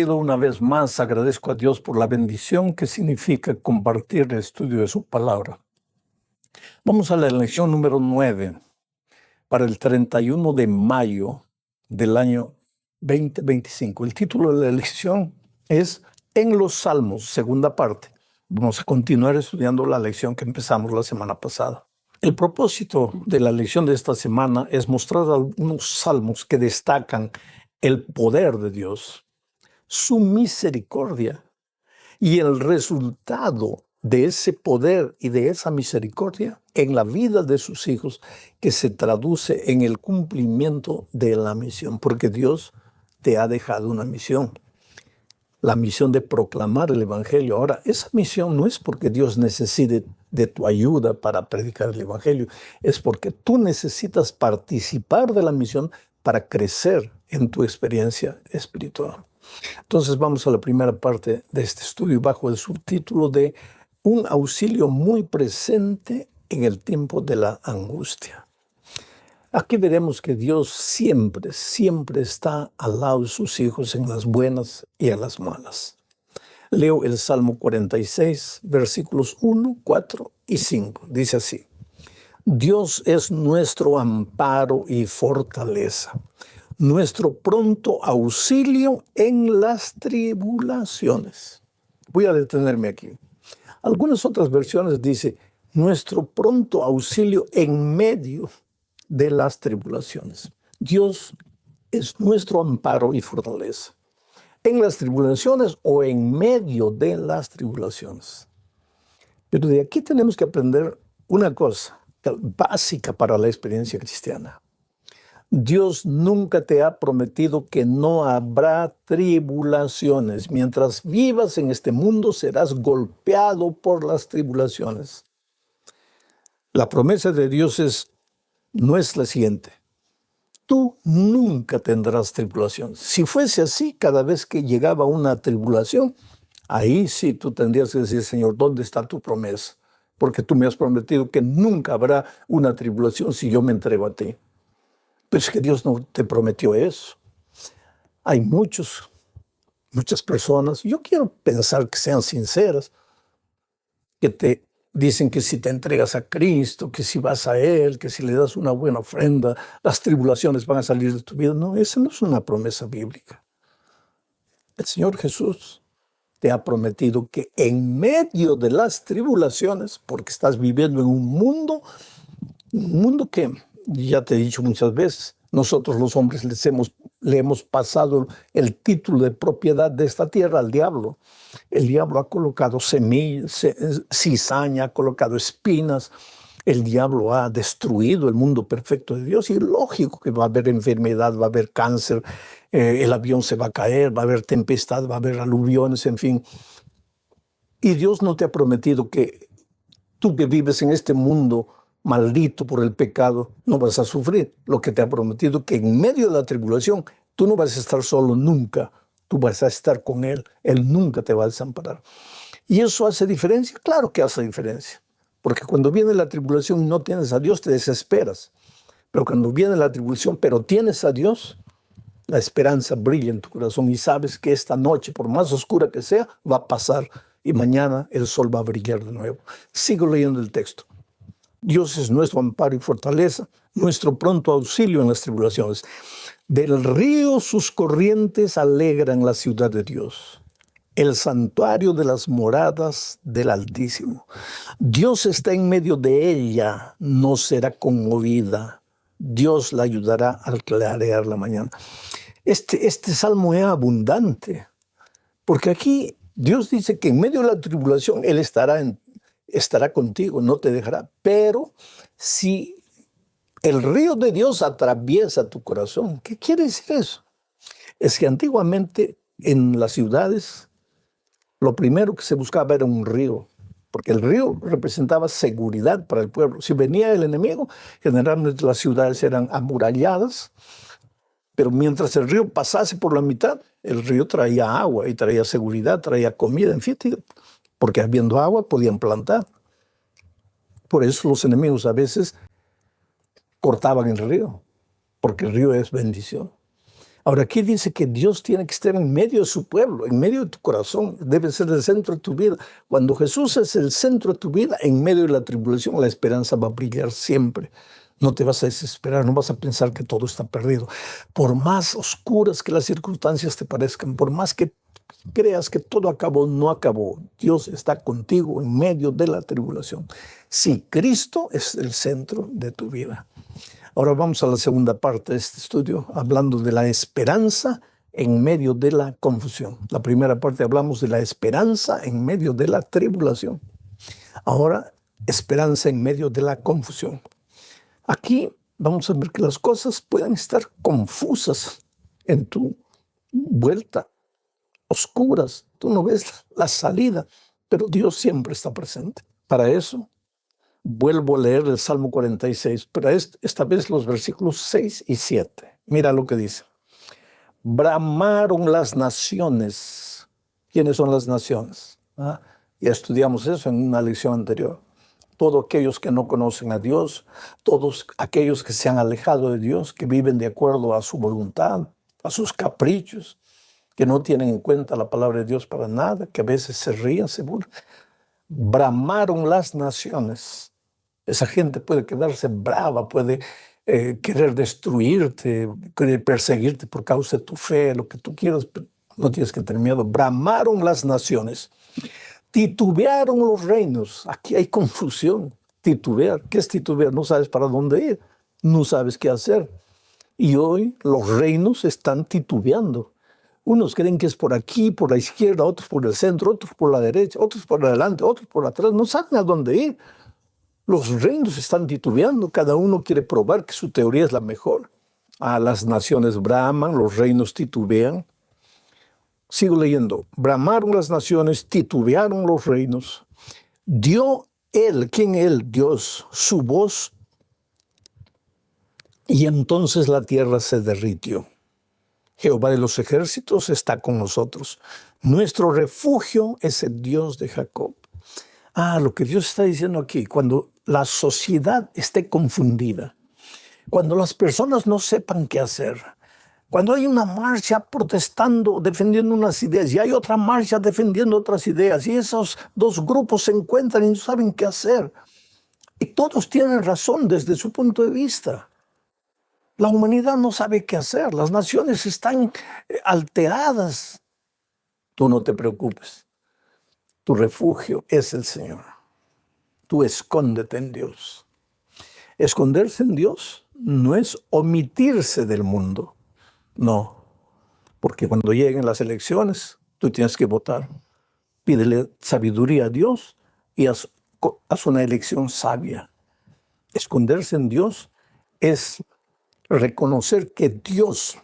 Bendecido una vez más, agradezco a Dios por la bendición que significa compartir el estudio de su palabra. Vamos a la lección número 9 para el 31 de mayo del año 2025. El título de la lección es En los Salmos, segunda parte. Vamos a continuar estudiando la lección que empezamos la semana pasada. El propósito de la lección de esta semana es mostrar algunos salmos que destacan el poder de Dios, su misericordia y el resultado de ese poder y de esa misericordia en la vida de sus hijos, que se traduce en el cumplimiento de la misión, porque Dios te ha dejado una misión, la misión de proclamar el Evangelio. Ahora, esa misión no es porque Dios necesite de tu ayuda para predicar el Evangelio, es porque tú necesitas participar de la misión para crecer en tu experiencia espiritual. Entonces vamos a la primera parte de este estudio bajo el subtítulo de Un auxilio muy presente en el tiempo de la angustia. Aquí veremos que Dios siempre, siempre está al lado de sus hijos en las buenas y en las malas. Leo el Salmo 46, versículos 1, 4 y 5. Dice así: Dios es nuestro amparo y fortaleza, nuestro pronto auxilio en las tribulaciones. Voy a detenerme aquí. Algunas otras versiones dice nuestro pronto auxilio en medio de las tribulaciones. Dios es nuestro amparo y fortaleza en las tribulaciones o en medio de las tribulaciones. Pero de aquí tenemos que aprender una cosa básica para la experiencia cristiana. Dios nunca te ha prometido que no habrá tribulaciones. Mientras vivas en este mundo serás golpeado por las tribulaciones. La promesa de Dios no es la siguiente: tú nunca tendrás tribulación. Si fuese así, cada vez que llegaba una tribulación, ahí sí tú tendrías que decir: Señor, ¿dónde está tu promesa? Porque tú me has prometido que nunca habrá una tribulación si yo me entrego a ti. Pero es que Dios no te prometió eso. Hay muchas personas, yo quiero pensar que sean sinceras, que te dicen que si te entregas a Cristo, que si vas a Él, que si le das una buena ofrenda, las tribulaciones van a salir de tu vida. No, esa no es una promesa bíblica. El Señor Jesús te ha prometido que en medio de las tribulaciones, porque estás viviendo en un mundo que, ya te he dicho muchas veces, nosotros los hombres le hemos pasado el título de propiedad de esta tierra al diablo. El diablo ha colocado semillas, cizaña, ha colocado espinas. El diablo ha destruido el mundo perfecto de Dios, y lógico que va a haber enfermedad, va a haber cáncer, el avión se va a caer, va a haber tempestad, va a haber aluviones, en fin. Y Dios no te ha prometido que tú, que vives en este mundo maldito por el pecado, no vas a sufrir. Lo que te ha prometido, que en medio de la tribulación tú no vas a estar solo nunca, tú vas a estar con Él. Él nunca te va a desamparar. ¿Y eso hace diferencia? Claro que hace diferencia, porque cuando viene la tribulación y no tienes a Dios, te desesperas. Pero cuando viene la tribulación, pero tienes a Dios, la esperanza brilla en tu corazón y sabes que esta noche, por más oscura que sea, va a pasar y mañana el sol va a brillar de nuevo. Sigo leyendo el texto. Dios es nuestro amparo y fortaleza, nuestro pronto auxilio en las tribulaciones. Del río sus corrientes alegran la ciudad de Dios, el santuario de las moradas del Altísimo. Dios está en medio de ella, no será conmovida. Dios la ayudará al clarear la mañana. Este salmo es abundante, porque aquí Dios dice que en medio de la tribulación Él estará contigo, no te dejará. Pero si el río de Dios atraviesa tu corazón, ¿qué quiere decir eso? Es que antiguamente en las ciudades lo primero que se buscaba era un río, porque el río representaba seguridad para el pueblo. Si venía el enemigo, generalmente las ciudades eran amuralladas, pero mientras el río pasase por la mitad, el río traía agua y traía seguridad, traía comida, en fin, porque habiendo agua podían plantar. Por eso los enemigos a veces cortaban el río, porque el río es bendición. Ahora, aquí dice que Dios tiene que estar en medio de su pueblo, en medio de tu corazón. Debe ser el centro de tu vida. Cuando Jesús es el centro de tu vida, en medio de la tribulación, la esperanza va a brillar siempre. No te vas a desesperar, no vas a pensar que todo está perdido. Por más oscuras que las circunstancias te parezcan, por más que creas que todo acabó, no acabó. Dios está contigo en medio de la tribulación. Sí, Cristo es el centro de tu vida. Ahora vamos a la segunda parte de este estudio, hablando de la esperanza en medio de la confusión. La primera parte hablamos de la esperanza en medio de la tribulación. Ahora, esperanza en medio de la confusión. Aquí vamos a ver que las cosas pueden estar confusas en tu vuelta, oscuras. Tú no ves la salida, pero Dios siempre está presente. Para eso, vuelvo a leer el Salmo 46, pero esta vez los versículos 6 y 7. Mira lo que dice. Bramaron las naciones. ¿Quiénes son las naciones? Ya estudiamos eso en una lección anterior. Todos aquellos que no conocen a Dios, todos aquellos que se han alejado de Dios, que viven de acuerdo a su voluntad, a sus caprichos, que no tienen en cuenta la palabra de Dios para nada, que a veces se ríen, se burlan. Bramaron las naciones. Esa gente puede quedarse brava, puede querer destruirte, querer perseguirte por causa de tu fe, lo que tú quieras, pero no tienes que tener miedo. Bramaron las naciones. Titubearon los reinos. Aquí hay confusión. Titubear. ¿Qué es titubear? No sabes para dónde ir. No sabes qué hacer. Y hoy los reinos están titubeando. Unos creen que es por aquí, por la izquierda, otros por el centro, otros por la derecha, otros por adelante, otros por atrás. No saben a dónde ir. Los reinos están titubeando. Cada uno quiere probar que su teoría es la mejor. Las naciones braman, los reinos titubean. Sigo leyendo. Bramaron las naciones, titubearon los reinos. Dio él, ¿quién él? Dios, su voz. Y entonces la tierra se derritió. Jehová de los ejércitos está con nosotros. Nuestro refugio es el Dios de Jacob. Lo que Dios está diciendo aquí, cuando la sociedad esté confundida, cuando las personas no sepan qué hacer, cuando hay una marcha protestando, defendiendo unas ideas, y hay otra marcha defendiendo otras ideas, y esos dos grupos se encuentran y no saben qué hacer, y todos tienen razón desde su punto de vista. La humanidad no sabe qué hacer, las naciones están alteradas. Tú no te preocupes, tu refugio es el Señor. Tú escóndete en Dios. Esconderse en Dios no es omitirse del mundo. No, porque cuando lleguen las elecciones, tú tienes que votar. Pídele sabiduría a Dios y haz una elección sabia. Esconderse en Dios es reconocer que Dios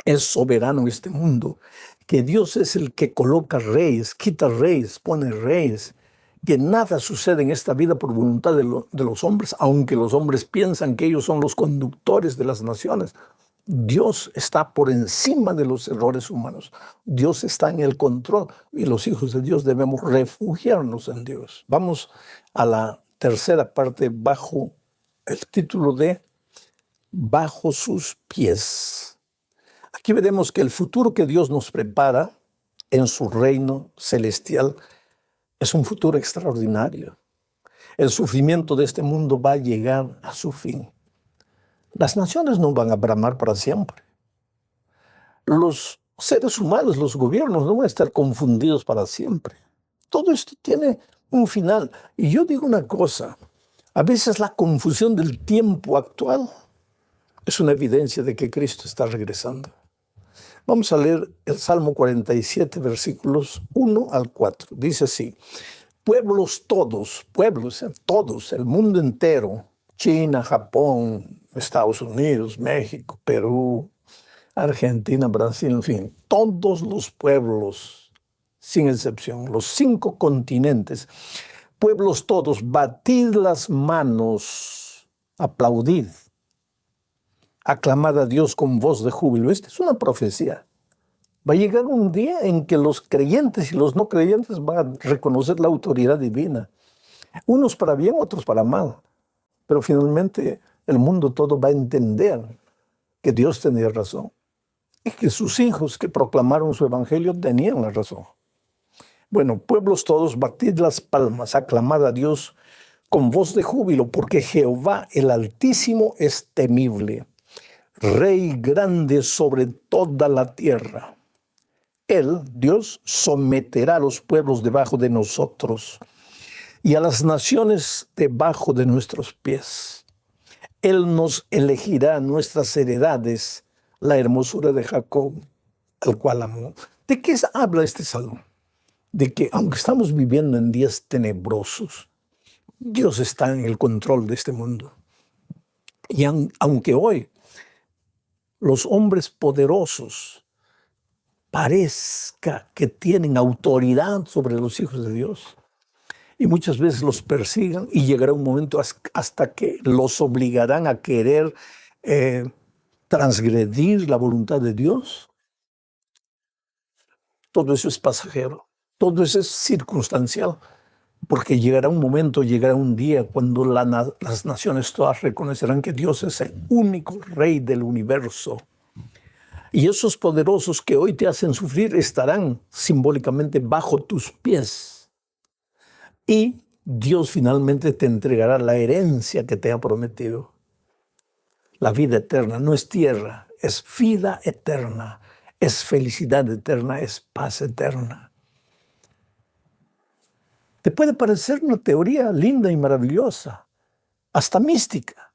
es soberano en este mundo, que Dios es el que coloca reyes, quita reyes, pone reyes, que nada sucede en esta vida por voluntad de los hombres, aunque los hombres piensan que ellos son los conductores de las naciones. Dios está por encima de los errores humanos. Dios está en el control y los hijos de Dios debemos refugiarnos en Dios. Vamos a la tercera parte bajo el título de Bajo sus pies. Aquí veremos que el futuro que Dios nos prepara en su reino celestial es un futuro extraordinario. El sufrimiento de este mundo va a llegar a su fin. Las naciones no van a bramar para siempre. Los seres humanos, los gobiernos no van a estar confundidos para siempre. Todo esto tiene un final. Y yo digo una cosa, a veces la confusión del tiempo actual es una evidencia de que Cristo está regresando. Vamos a leer el Salmo 47, versículos 1 al 4. Dice así, pueblos, todos, el mundo entero, China, Japón, Estados Unidos, México, Perú, Argentina, Brasil, en fin, todos los pueblos, sin excepción, los 5 continentes, pueblos todos, batid las manos, aplaudid, aclamad a Dios con voz de júbilo. Esta es una profecía. Va a llegar un día en que los creyentes y los no creyentes van a reconocer la autoridad divina. Unos para bien, otros para mal. Pero finalmente el mundo todo va a entender que Dios tenía razón. Es que sus hijos que proclamaron su evangelio tenían la razón. Bueno, pueblos todos, batid las palmas, aclamad a Dios con voz de júbilo, porque Jehová el Altísimo es temible, Rey grande sobre toda la tierra. Él, Dios, someterá a los pueblos debajo de nosotros y a las naciones debajo de nuestros pies. Él nos elegirá nuestras heredades, la hermosura de Jacob, al cual amó. ¿De qué habla este salmo? De que aunque estamos viviendo en días tenebrosos, Dios está en el control de este mundo. Y aunque hoy los hombres poderosos parezca que tienen autoridad sobre los hijos de Dios, y muchas veces los persigan, y llegará un momento hasta que los obligarán a querer transgredir la voluntad de Dios. Todo eso es pasajero, todo eso es circunstancial, porque llegará un momento, llegará un día cuando las naciones todas reconocerán que Dios es el único Rey del universo. Y esos poderosos que hoy te hacen sufrir estarán simbólicamente bajo tus pies. Y Dios finalmente te entregará la herencia que te ha prometido. La vida eterna no es tierra, es vida eterna, es felicidad eterna, es paz eterna. Te puede parecer una teoría linda y maravillosa, hasta mística,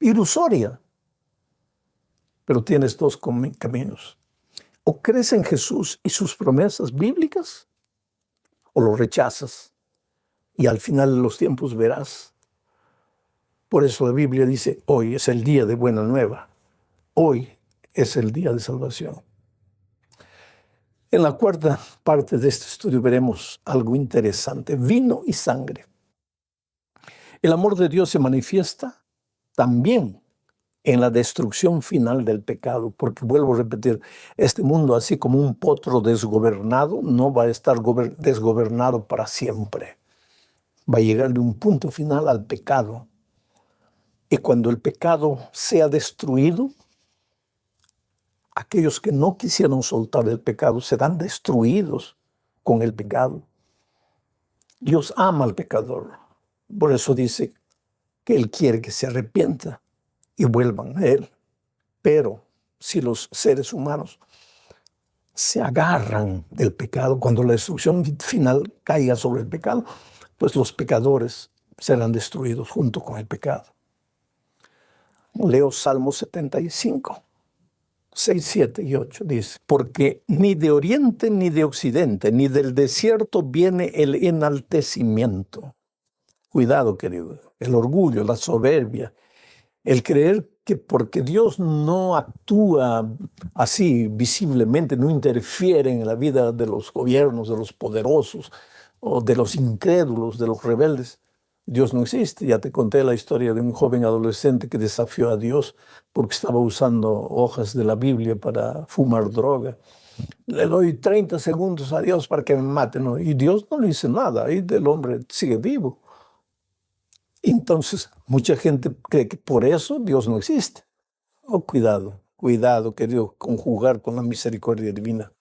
ilusoria, pero tienes dos caminos. O crees en Jesús y sus promesas bíblicas, o lo rechazas, y al final de los tiempos verás. Por eso la Biblia dice, hoy es el día de buena nueva, hoy es el día de salvación. En la cuarta parte de este estudio veremos algo interesante, vino y sangre. El amor de Dios se manifiesta también en la destrucción final del pecado, porque vuelvo a repetir, este mundo, así como un potro desgobernado, no va a estar desgobernado para siempre. Va a llegar de un punto final al pecado. Y cuando el pecado sea destruido, aquellos que no quisieron soltar el pecado serán destruidos con el pecado. Dios ama al pecador. Por eso dice que Él quiere que se arrepienta y vuelvan a Él. Pero si los seres humanos se agarran del pecado, cuando la destrucción final caiga sobre el pecado, pues los pecadores serán destruidos junto con el pecado. Leo Salmo 75. 6, 7 y 8 dice, porque ni de oriente ni de occidente, ni del desierto viene el enaltecimiento. Cuidado, querido, el orgullo, la soberbia, el creer que porque Dios no actúa así visiblemente, no interfiere en la vida de los gobiernos, de los poderosos, o de los incrédulos, de los rebeldes, Dios no existe. Ya te conté la historia de un joven adolescente que desafió a Dios porque estaba usando hojas de la Biblia para fumar droga. Le doy 30 segundos a Dios para que me mate, ¿no? Y Dios no le dice nada, y el hombre sigue vivo. Entonces, mucha gente cree que por eso Dios no existe. Oh, cuidado, querido, conjugar con la misericordia divina.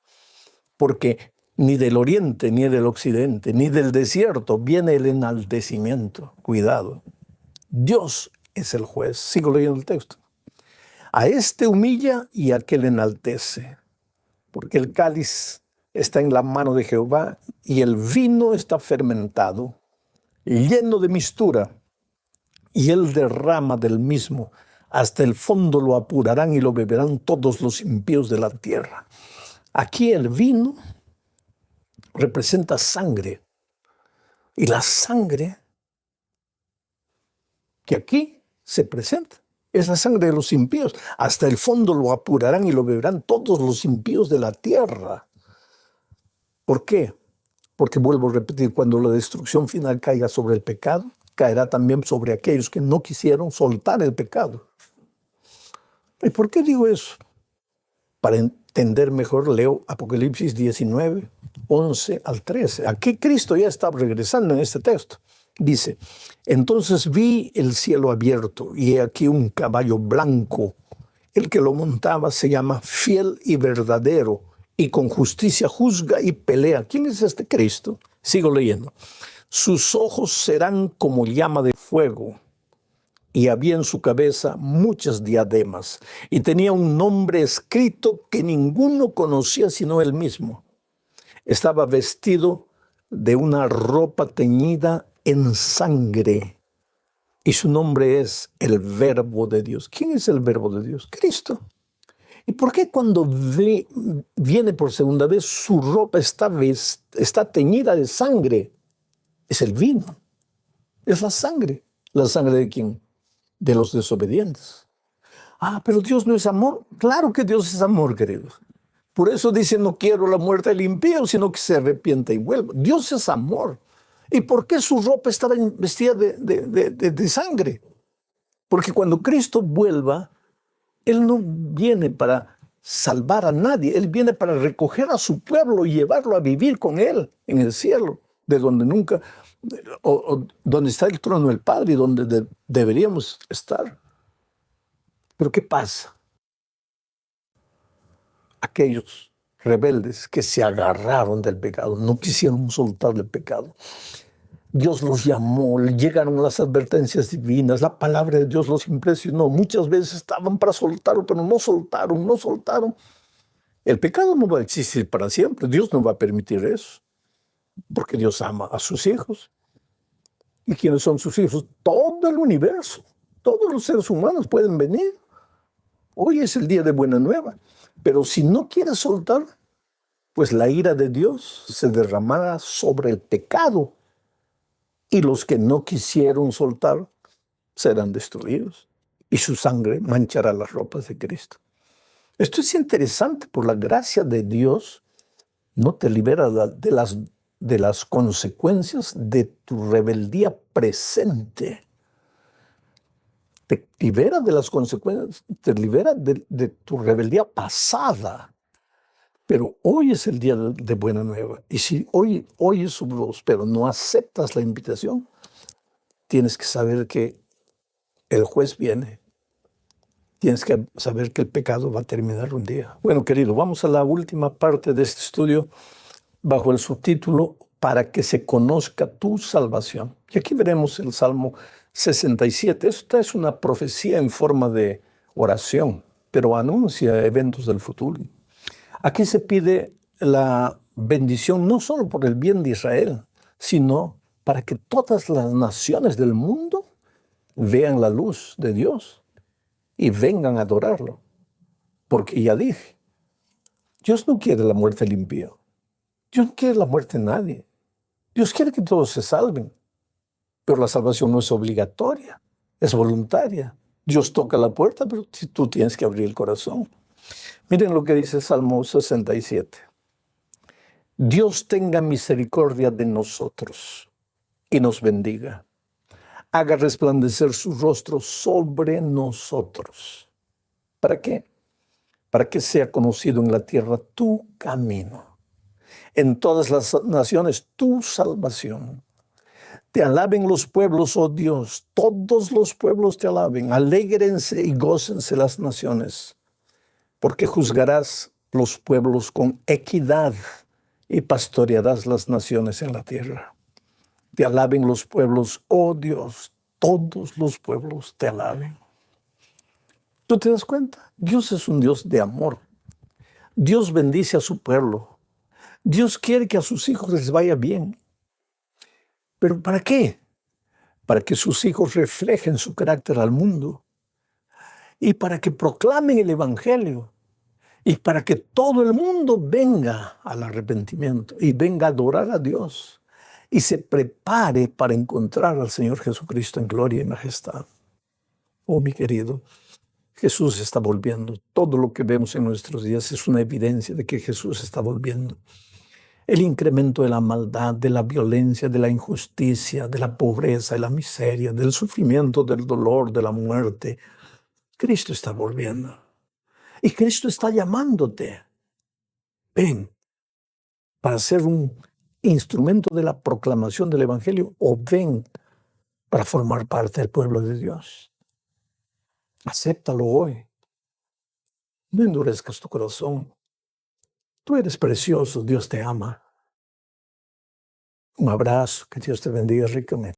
Porque ni del oriente, ni del occidente, ni del desierto viene el enaltecimiento. Cuidado. Dios es el juez. Sigo leyendo el texto. A este humilla y a aquel enaltece. Porque el cáliz está en la mano de Jehová y el vino está fermentado, lleno de mistura, y él derrama del mismo. Hasta el fondo lo apurarán y lo beberán todos los impíos de la tierra. Aquí el vino representa sangre. Y la sangre que aquí se presenta es la sangre de los impíos. Hasta el fondo lo apurarán y lo beberán todos los impíos de la tierra. ¿Por qué? Porque vuelvo a repetir, cuando la destrucción final caiga sobre el pecado, caerá también sobre aquellos que no quisieron soltar el pecado. ¿Y por qué digo eso? Para entender mejor, leo Apocalipsis 19, 11 al 13. Aquí Cristo ya está regresando en este texto. Dice, entonces vi el cielo abierto y he aquí un caballo blanco. el que lo montaba se llama Fiel y Verdadero, y con justicia juzga y pelea. ¿Quién es este Cristo? Sigo leyendo. Sus ojos serán como llama de fuego, y había en su cabeza muchas diademas, y tenía un nombre escrito que ninguno conocía sino él mismo. Estaba vestido de una ropa teñida en sangre, y su nombre es el Verbo de Dios. ¿Quién es el Verbo de Dios? Cristo. ¿Y por qué cuando viene por segunda vez su ropa está teñida de sangre? Es el vino, es la sangre. ¿La sangre de quién? De los desobedientes. Ah, pero Dios no es amor. Claro que Dios es amor, queridos. Por eso dice, no quiero la muerte del impío, sino que se arrepienta y vuelva. Dios es amor. ¿Y por qué su ropa estaba vestida de sangre? Porque cuando Cristo vuelva, Él no viene para salvar a nadie. Él viene para recoger a su pueblo y llevarlo a vivir con Él en el cielo, de donde nunca, o donde está el trono del Padre y donde deberíamos estar. Pero ¿qué pasa? Aquellos rebeldes que se agarraron del pecado, no quisieron soltar el pecado. Dios los llamó, llegaron las advertencias divinas, la palabra de Dios los impresionó. Muchas veces estaban para soltarlo, pero no soltaron. El pecado no va a existir para siempre. Dios no va a permitir eso, porque Dios ama a sus hijos. ¿Y quiénes son sus hijos? Todo el universo. Todos los seres humanos pueden venir. Hoy es el día de buena nueva. Pero si no quieres soltar, pues la ira de Dios se derramará sobre el pecado. Y los que no quisieron soltar serán destruidos. Y su sangre manchará las ropas de Cristo. Esto es interesante. Por la gracia de Dios, no te libera de las consecuencias de tu rebeldía presente. Te libera de las consecuencias, te libera de tu rebeldía pasada. Pero hoy es el día de buena nueva. Y si hoy oyes su voz, pero no aceptas la invitación, tienes que saber que el juez viene. Tienes que saber que el pecado va a terminar un día. Bueno, querido, vamos a la última parte de este estudio bajo el subtítulo Para que se conozca tu salvación. Y aquí veremos el Salmo 67. Esta es una profecía en forma de oración, pero anuncia eventos del futuro. Aquí se pide la bendición no solo por el bien de Israel, sino para que todas las naciones del mundo vean la luz de Dios y vengan a adorarlo. Porque ya dije, Dios no quiere la muerte del impío. Dios no quiere la muerte de nadie. Dios quiere que todos se salven. Pero la salvación no es obligatoria, es voluntaria. Dios toca la puerta, pero tú tienes que abrir el corazón. Miren lo que dice Salmo 67. Dios tenga misericordia de nosotros y nos bendiga. Haga resplandecer su rostro sobre nosotros. ¿Para qué? Para que sea conocido en la tierra tu camino. En todas las naciones tu salvación. Te alaben los pueblos, oh Dios, todos los pueblos te alaben. Alégrense y gócense las naciones, porque juzgarás los pueblos con equidad y pastorearás las naciones en la tierra. Te alaben los pueblos, oh Dios, todos los pueblos te alaben. ¿Tú te das cuenta? Dios es un Dios de amor. Dios bendice a su pueblo. Dios quiere que a sus hijos les vaya bien. ¿Pero para qué? Para que sus hijos reflejen su carácter al mundo y para que proclamen el Evangelio y para que todo el mundo venga al arrepentimiento y venga a adorar a Dios y se prepare para encontrar al Señor Jesucristo en gloria y majestad. Oh, mi querido, Jesús está volviendo. Todo lo que vemos en nuestros días es una evidencia de que Jesús está volviendo. El incremento de la maldad, de la violencia, de la injusticia, de la pobreza, de la miseria, del sufrimiento, del dolor, de la muerte. Cristo está volviendo. Y Cristo está llamándote. Ven para ser un instrumento de la proclamación del Evangelio o ven para formar parte del pueblo de Dios. Acéptalo hoy. No endurezcas tu corazón. Tú eres precioso, Dios te ama. Un abrazo, que Dios te bendiga ricamente.